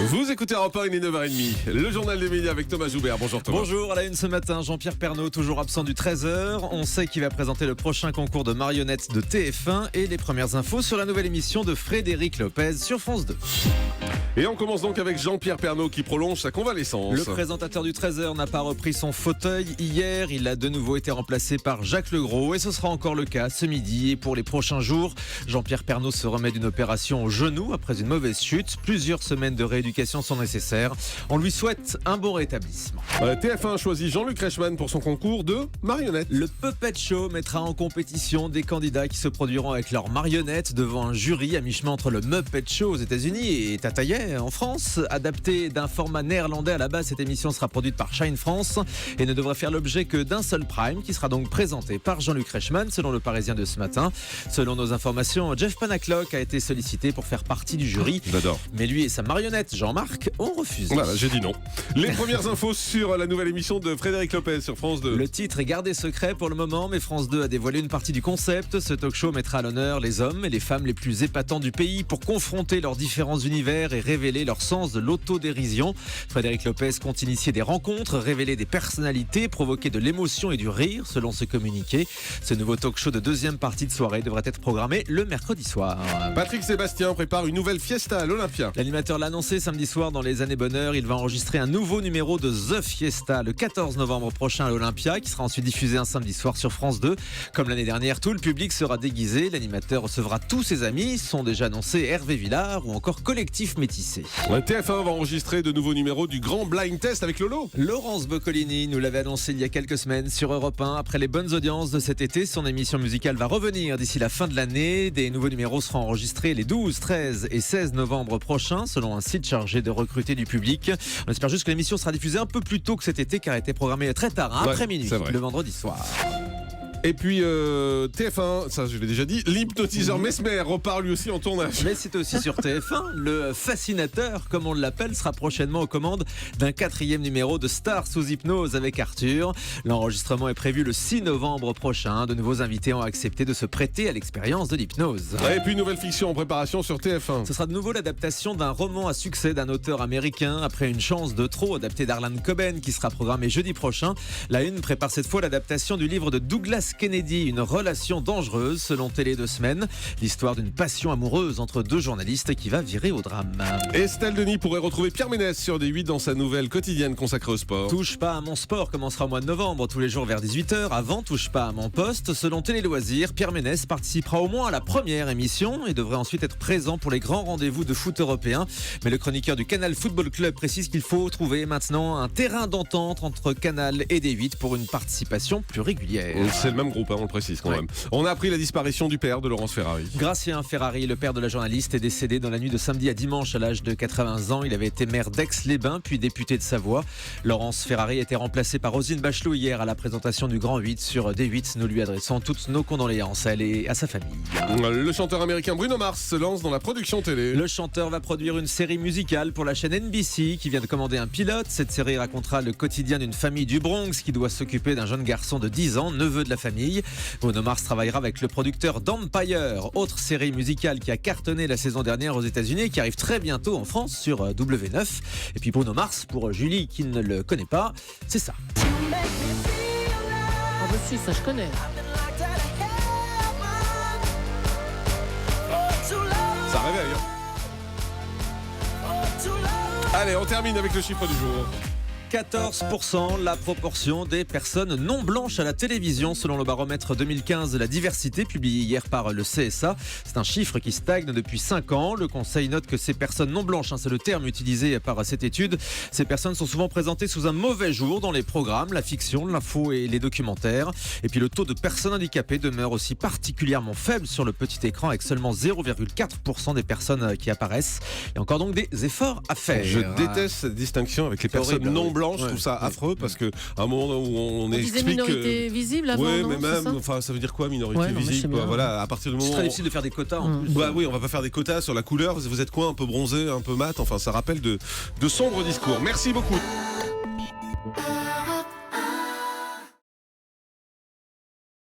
Vous écoutez Europe 1, il est 9h30. Le journal des médias avec Thomas Joubert. Bonjour Thomas. Bonjour, à la une ce matin, Jean-Pierre Pernaut, toujours absent du 13h. On sait qu'il va présenter le prochain concours de marionnettes de TF1 et les premières infos sur la nouvelle émission de Frédéric Lopez sur France 2. Et on commence donc avec Jean-Pierre Pernaut qui prolonge sa convalescence. Le présentateur du 13h n'a pas repris son fauteuil hier. Il a de nouveau été remplacé par Jacques Legros et ce sera encore le cas ce midi et pour les prochains jours. Jean-Pierre Pernaut se remet d'une opération au genou après une mauvaise chute. Plusieurs semaines de rééducation sont nécessaires. On lui souhaite un bon rétablissement. TF1 choisit Jean-Luc Reichmann pour son concours de marionnettes. Le Puppet Show mettra en compétition des candidats qui se produiront avec leurs marionnettes devant un jury à mi-chemin entre le Muppet Show aux États-Unis et Tataillais en France. Adapté d'un format néerlandais à la base, cette émission sera produite par Shine France et ne devrait faire l'objet que d'un seul prime qui sera donc présenté par Jean-Luc Reichmann selon le Parisien de ce matin. Selon nos informations, Jeff Panaclock a été sollicité pour faire partie du jury. J'adore. Mais lui et sa marionnette Jean-Marc ont refusé. Voilà, j'ai dit non. Les premières infos sur la nouvelle émission de Frédéric Lopez sur France 2. Le titre est gardé secret pour le moment, mais France 2 a dévoilé une partie du concept. Ce talk show mettra à l'honneur les hommes et les femmes les plus épatants du pays pour confronter leurs différents univers et révéler leur sens de l'autodérision. Frédéric Lopez compte initier des rencontres, révéler des personnalités, provoquer de l'émotion et du rire, selon ce communiqué. Ce nouveau talk show de deuxième partie de soirée devrait être programmé le mercredi soir. Patrick Sébastien prépare une nouvelle fiesta à l'Olympia. L'animateur l'a annoncé samedi soir dans les années bonheur. Il va enregistrer un nouveau numéro de The Fiesta le 14 novembre prochain à l'Olympia, qui sera ensuite diffusé un samedi soir sur France 2. Comme l'année dernière, tout le public sera déguisé. L'animateur recevra tous ses amis. Sont déjà annoncés Hervé Villard ou encore Collectif Métissé. TF1 va enregistrer de nouveaux numéros du Grand Blind Test avec Lolo. Laurence Boccolini nous l'avait annoncé il y a quelques semaines sur Europe 1. Après les bonnes audiences de cet été, son émission musicale va revenir d'ici la fin de l'année. Des nouveaux numéros seront enregistrés les 12, 13 et 16 novembre prochains, selon un site chargé de recruter du public. On espère juste que l'émission sera diffusée un peu plus tôt que cet été, car elle a été programmée très tard, après minuit, le vendredi soir. Et puis TF1, ça je l'ai déjà dit, l'hypnotiseur Mesmer repart lui aussi en tournage. Mais c'est aussi sur TF1, le fascinateur, comme on l'appelle, sera prochainement aux commandes d'un 4e numéro de Star sous hypnose avec Arthur. L'enregistrement est prévu le 6 novembre prochain. De nouveaux invités ont accepté de se prêter à l'expérience de l'hypnose. Et puis une nouvelle fiction en préparation sur TF1. Ce sera de nouveau l'adaptation d'un roman à succès d'un auteur américain après Une chance de trop, adapté d'Arlan Coben, qui sera programmé jeudi prochain. La Une prépare cette fois l'adaptation du livre de Douglas Kennedy, Une relation dangereuse, selon Télé 2 Semaines. L'histoire d'une passion amoureuse entre deux journalistes qui va virer au drame. Estelle Denis pourrait retrouver Pierre Ménès sur D8 dans sa nouvelle quotidienne consacrée au sport. Touche pas à mon sport commencera au mois de novembre, tous les jours vers 18h. Avant Touche pas à mon poste, selon Télé Loisirs, Pierre Ménès participera au moins à la première émission et devrait ensuite être présent pour les grands rendez-vous de foot européen. Mais le chroniqueur du Canal Football Club précise qu'il faut trouver maintenant un terrain d'entente entre Canal et D8 pour une participation plus régulière. C'est le même groupe, on le précise quand même. On a appris la disparition du père de Laurence Ferrari. Gratien Ferrari, le père de la journaliste, est décédé dans la nuit de samedi à dimanche à l'âge de 80 ans. Il avait été maire d'Aix-les-Bains, puis député de Savoie. Laurence Ferrari a été remplacée par Roselyne Bachelot hier à la présentation du Grand 8 sur D8. Nous lui adressons toutes nos condoléances à elle et à sa famille. Le chanteur américain Bruno Mars se lance dans la production télé. Le chanteur va produire une série musicale pour la chaîne NBC qui vient de commander un pilote. Cette série racontera le quotidien d'une famille du Bronx qui doit s'occuper d'un jeune garçon de 10 ans, neveu de la famille. Bruno Mars travaillera avec le producteur d'Empire, autre série musicale qui a cartonné la saison dernière aux États-Unis et qui arrive très bientôt en France sur W9. Et puis Bruno Mars, pour Julie qui ne le connaît pas, c'est ça. Ah bah si, ça je connais. Ça réveille. Allez, on termine avec le chiffre du jour. 14% la proportion des personnes non blanches à la télévision selon le baromètre 2015 de la diversité publié hier par le CSA. C'est un chiffre qui stagne depuis 5 ans. Le Conseil note que ces personnes non blanches, c'est le terme utilisé par cette étude, ces personnes sont souvent présentées sous un mauvais jour dans les programmes, la fiction, l'info et les documentaires. Et puis le taux de personnes handicapées demeure aussi particulièrement faible sur le petit écran avec seulement 0,4% des personnes qui apparaissent. Il y a encore donc des efforts à faire. Je déteste cette distinction avec les personnes non blanches, je trouve ça affreux parce qu'à un moment où on explique minorité visible avant, ouais, non, mais même, ça veut dire quoi minorité visible quoi, voilà, à partir du moment c'est très difficile de faire des quotas en plus. Bah oui, on va pas faire des quotas sur la couleur, vous êtes quoi, un peu bronzé, un peu mat, enfin ça rappelle de sombres discours. Merci beaucoup.